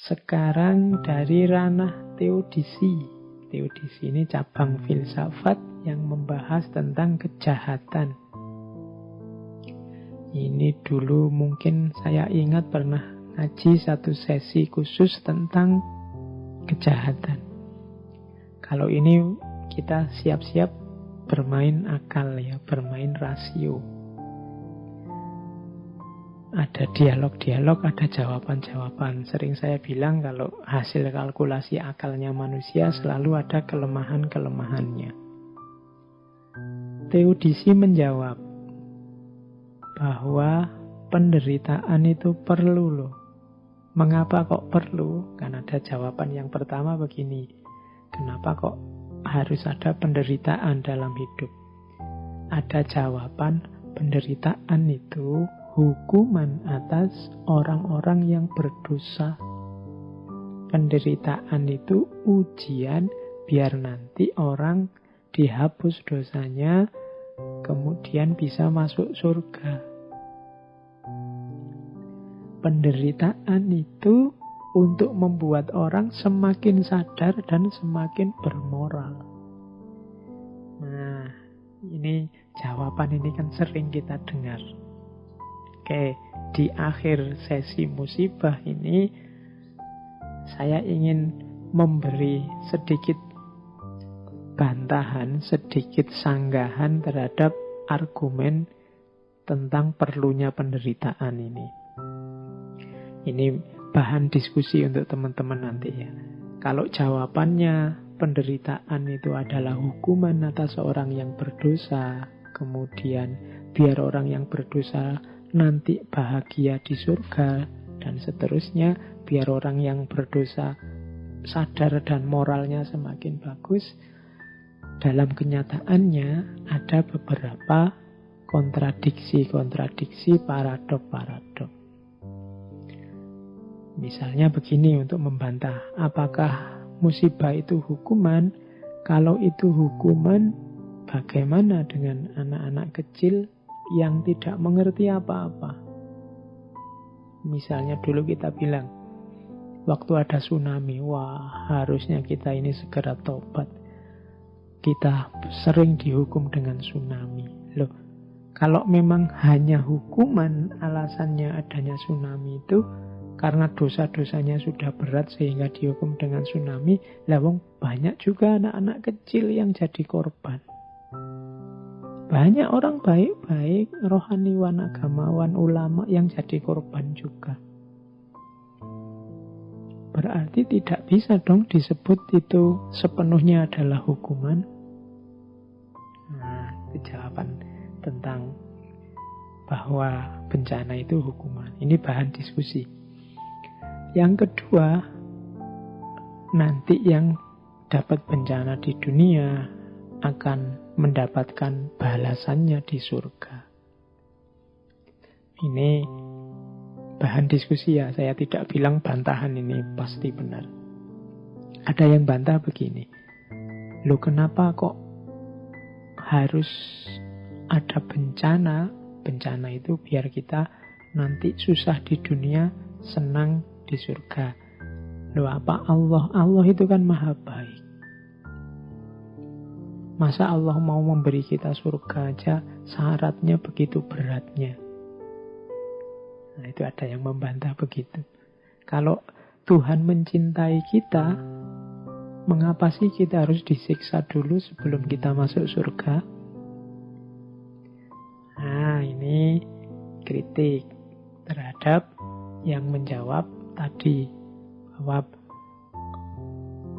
sekarang dari ranah teodisi. Teodisi ini cabang filsafat yang membahas tentang kejahatan. Ini dulu mungkin saya ingat pernah ngaji satu sesi khusus tentang kejahatan. Kalau ini kita siap-siap bermain akal ya, bermain rasio. Ada dialog-dialog, ada jawaban-jawaban. Sering saya bilang kalau hasil kalkulasi akalnya manusia selalu ada kelemahan-kelemahannya. Teodisi menjawab bahwa penderitaan itu perlu loh. Mengapa kok perlu? Kan ada jawaban yang pertama begini. Kenapa kok harus ada penderitaan dalam hidup? Ada jawaban, penderitaan itu hukuman atas orang-orang yang berdosa. Penderitaan itu ujian biar nanti orang dihapus dosanya, kemudian bisa masuk surga. Penderitaan itu untuk membuat orang semakin sadar dan semakin bermoral. Nah, ini jawaban ini kan sering kita dengar. Oke, di akhir sesi musibah ini saya ingin memberi sedikit bantahan, sedikit sanggahan terhadap argumen tentang perlunya penderitaan ini. Ini bahan diskusi untuk teman-teman nanti ya. Kalau jawabannya penderitaan itu adalah hukuman atas orang yang berdosa, kemudian biar orang yang berdosa nanti bahagia di surga, dan seterusnya, biar orang yang berdosa sadar dan moralnya semakin bagus. Dalam kenyataannya ada beberapa kontradiksi, paradok. Misalnya begini untuk membantah, apakah musibah itu hukuman? Kalau itu hukuman, bagaimana dengan anak-anak kecil yang tidak mengerti apa-apa? Misalnya dulu kita bilang, waktu ada tsunami, wah harusnya kita ini segera tobat. Kita sering dihukum dengan tsunami. Loh, kalau memang hanya hukuman alasannya adanya tsunami itu karena dosa-dosanya sudah berat sehingga dihukum dengan tsunami, lah wong banyak juga anak-anak kecil yang jadi korban. Banyak orang baik-baik, rohaniwan, agamawan, ulama yang jadi korban juga. Berarti tidak bisa dong disebut itu sepenuhnya adalah hukuman. Nah, itu jawaban tentang bahwa bencana itu hukuman. Ini bahan diskusi. Yang kedua, nanti yang dapat bencana di dunia akan mendapatkan balasannya di surga. Ini bahan diskusi ya, saya tidak bilang bantahan ini pasti benar. Ada yang bantah begini, loh kenapa kok harus ada bencana? Bencana itu biar kita nanti susah di dunia, senang di surga. Loh apa Allah itu kan maha baik. Masa Allah mau memberi kita surga aja syaratnya begitu beratnya? Nah, itu ada yang membantah begitu. Kalau Tuhan mencintai kita, mengapa sih kita harus disiksa dulu sebelum kita masuk surga? Nah, ini kritik terhadap yang menjawab tadi bahwa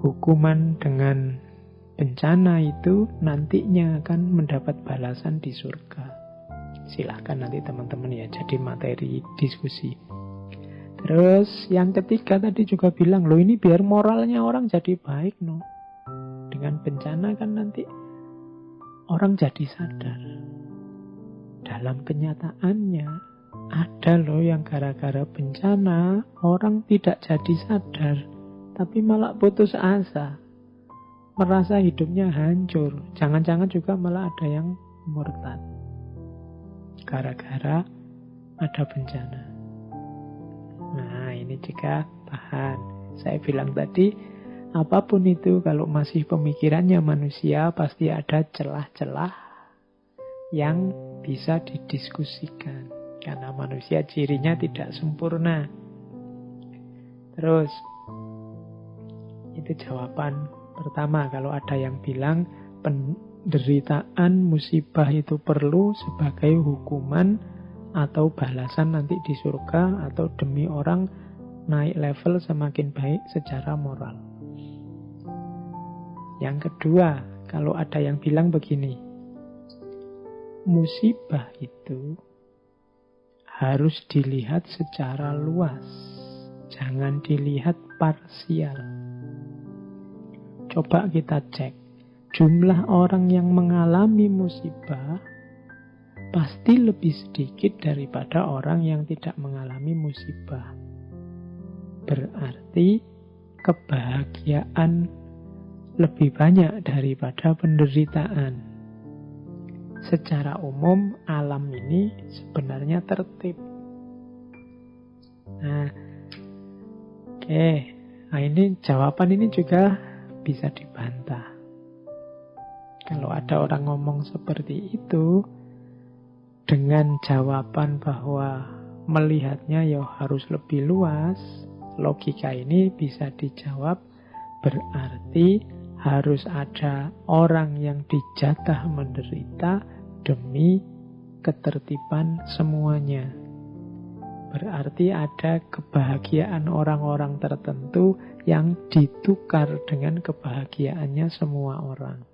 hukuman dengan bencana itu nantinya akan mendapat balasan di surga. Silahkan nanti teman-teman ya jadi materi diskusi. Terus yang ketiga tadi juga bilang, loh ini biar moralnya orang jadi baik no. Dengan bencana kan nanti orang jadi sadar. Dalam kenyataannya ada loh yang gara-gara bencana orang tidak jadi sadar, tapi malah putus asa, merasa hidupnya hancur. Jangan-jangan juga malah ada yang murtad gara-gara ada bencana. Nah, ini juga bahan. Saya bilang tadi, apapun itu kalau masih pemikirannya manusia pasti ada celah-celah yang bisa didiskusikan. Karena manusia cirinya tidak sempurna. Terus, itu jawaban pertama. Kalau ada yang bilang penderitaan, musibah itu perlu sebagai hukuman atau balasan nanti di surga, atau demi orang naik level semakin baik secara moral. Yang kedua, kalau ada yang bilang begini, musibah itu harus dilihat secara luas, jangan dilihat parsial. Coba kita cek, jumlah orang yang mengalami musibah pasti lebih sedikit daripada orang yang tidak mengalami musibah. Berarti kebahagiaan lebih banyak daripada penderitaan. Secara umum alam ini sebenarnya tertib. Nah, ini jawaban ini juga bisa dibantah. Kalau ada orang ngomong seperti itu dengan jawaban bahwa melihatnya ya harus lebih luas, logika ini bisa dijawab berarti harus ada orang yang dijatah menderita demi ketertiban semuanya. Berarti ada kebahagiaan orang-orang tertentu yang ditukar dengan kebahagiaannya semua orang.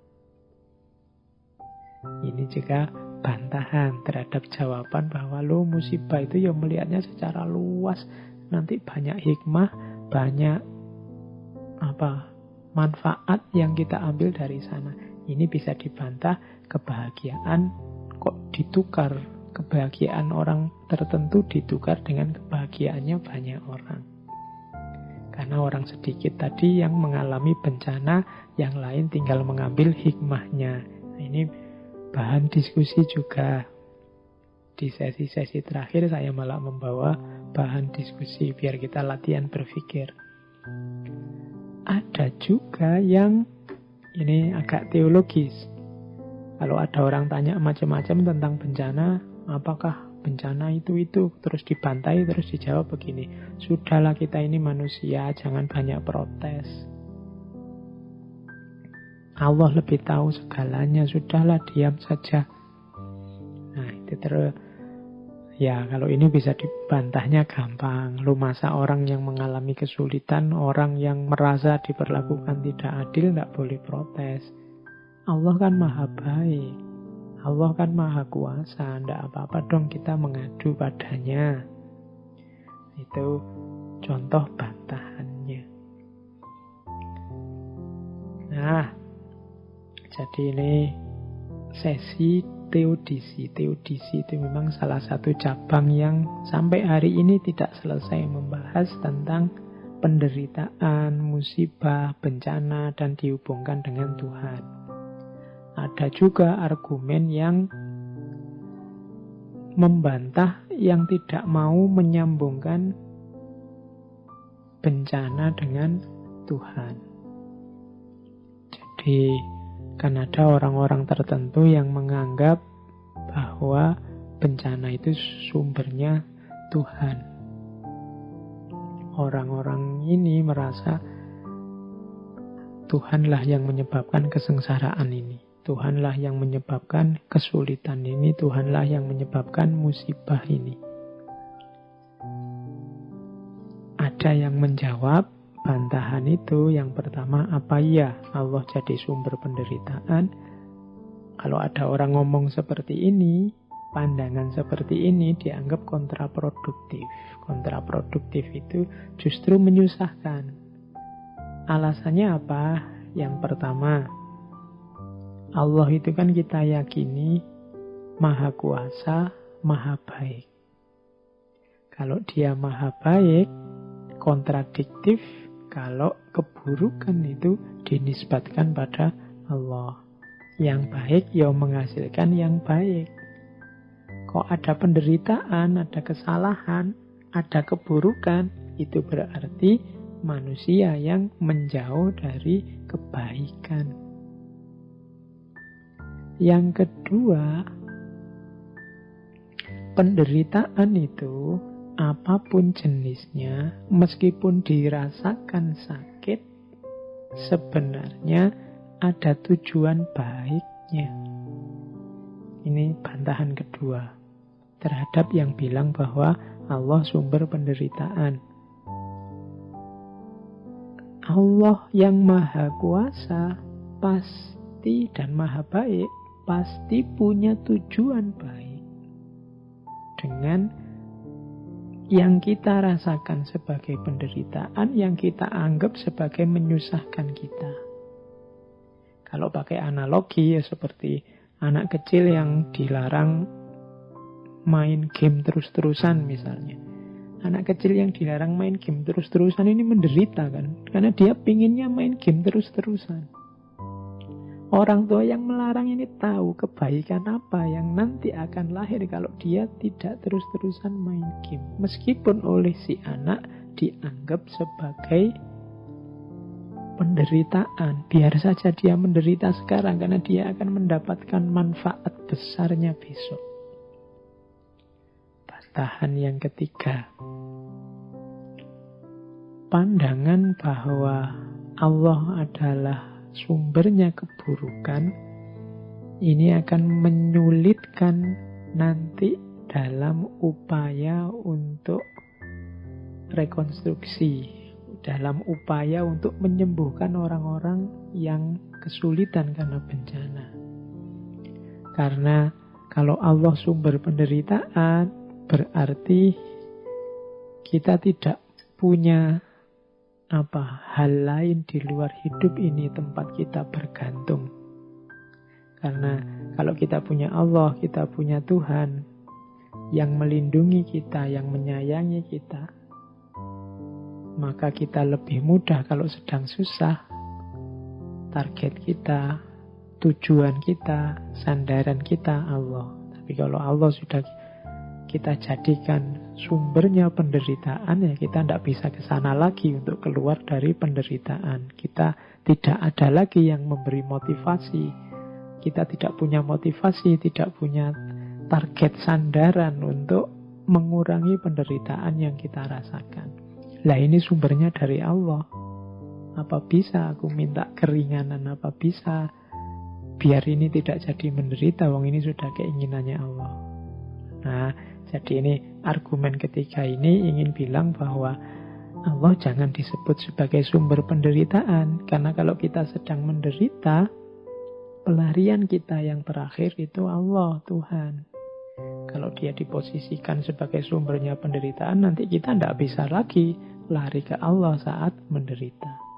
Ini juga bantahan terhadap jawaban bahwa musibah itu ya melihatnya secara luas, nanti banyak hikmah, banyak manfaat yang kita ambil dari sana. Ini bisa dibantah, kebahagiaan kok ditukar, kebahagiaan orang tertentu ditukar dengan kebahagiaannya banyak orang. Karena orang sedikit tadi yang mengalami bencana, yang lain tinggal mengambil hikmahnya. Nah, ini bahan diskusi juga. Di sesi-sesi terakhir saya malah membawa bahan diskusi biar kita latihan berpikir. Ada juga yang ini agak teologis. Kalau ada orang tanya macam-macam tentang bencana, apakah bencana itu, terus dibantai, terus dijawab begini, sudahlah kita ini manusia, jangan banyak protes. Allah lebih tahu segalanya, sudahlah diam saja. Nah itu terus. Ya, kalau ini bisa dibantahnya gampang. Lu masa orang yang mengalami kesulitan, orang yang merasa diperlakukan tidak adil, tidak boleh protes. Allah kan maha baik. Allah kan maha kuasa. Tidak apa-apa dong kita mengadu padanya. Itu contoh bantahannya. Nah, jadi ini sesi teodisi. Teodisi itu memang salah satu cabang yang sampai hari ini tidak selesai membahas tentang penderitaan, musibah, bencana, dan dihubungkan dengan Tuhan. Ada juga argumen yang membantah, yang tidak mau menyambungkan bencana dengan Tuhan. Jadi kan ada orang-orang tertentu yang menganggap bahwa bencana itu sumbernya Tuhan. Orang-orang ini merasa Tuhanlah yang menyebabkan kesengsaraan ini. Tuhanlah yang menyebabkan kesulitan ini. Tuhanlah yang menyebabkan musibah ini. Ada yang menjawab bantahan itu. Yang pertama, apa iya Allah jadi sumber penderitaan? Kalau ada orang ngomong seperti ini, pandangan seperti ini dianggap kontraproduktif. Kontraproduktif itu justru menyusahkan. Alasannya apa? Yang pertama, Allah itu kan kita yakini maha kuasa, maha baik. Kalau dia maha baik, kontradiktif kalau keburukan itu dinisbatkan pada Allah. Yang baik ya menghasilkan yang baik. Kok ada penderitaan, ada kesalahan, ada keburukan, itu berarti manusia yang menjauh dari kebaikan. Yang kedua, penderitaan itu apapun jenisnya, meskipun dirasakan sakit, sebenarnya ada tujuan baiknya. Ini bantahan kedua terhadap yang bilang bahwa Allah sumber penderitaan. Allah yang maha kuasa pasti dan maha baik, pasti punya tujuan baik dengan yang kita rasakan sebagai penderitaan, yang kita anggap sebagai menyusahkan kita. Kalau pakai analogi ya seperti anak kecil yang dilarang main game terus-terusan misalnya. Anak kecil yang dilarang main game terus-terusan ini menderita kan, karena dia pinginnya main game terus-terusan. Orang tua yang melarang ini tahu kebaikan apa yang nanti akan lahir kalau dia tidak terus-terusan main game. Meskipun oleh si anak dianggap sebagai penderitaan. Biar saja dia menderita sekarang karena dia akan mendapatkan manfaat besarnya besok. Bantahan yang ketiga. Pandangan bahwa Allah adalah sumbernya keburukan ini akan menyulitkan nanti dalam upaya untuk rekonstruksi, dalam upaya untuk menyembuhkan orang-orang yang kesulitan karena bencana. Karena kalau Allah sumber penderitaan, berarti kita tidak punya hal lain di luar hidup ini tempat kita bergantung. Karena kalau kita punya Allah, kita punya Tuhan yang melindungi kita, yang menyayangi kita, maka kita lebih mudah kalau sedang susah. Target kita, tujuan kita, sandaran kita Allah. Tapi kalau Allah sudah kita jadikan sumbernya penderitaan, ya kita tidak bisa ke sana lagi untuk keluar dari penderitaan. Kita tidak ada lagi yang memberi motivasi. Kita tidak punya motivasi, tidak punya target sandaran untuk mengurangi penderitaan yang kita rasakan. Lah ini sumbernya dari Allah. Apa bisa aku minta keringanan? Apa bisa biar ini tidak jadi menderita? Wong ini sudah keinginannya Allah. Nah, jadi ini argumen ketiga ini ingin bilang bahwa Allah jangan disebut sebagai sumber penderitaan. Karena kalau kita sedang menderita, pelarian kita yang terakhir itu Allah, Tuhan. Kalau dia diposisikan sebagai sumbernya penderitaan, nanti kita tidak bisa lagi lari ke Allah saat menderita.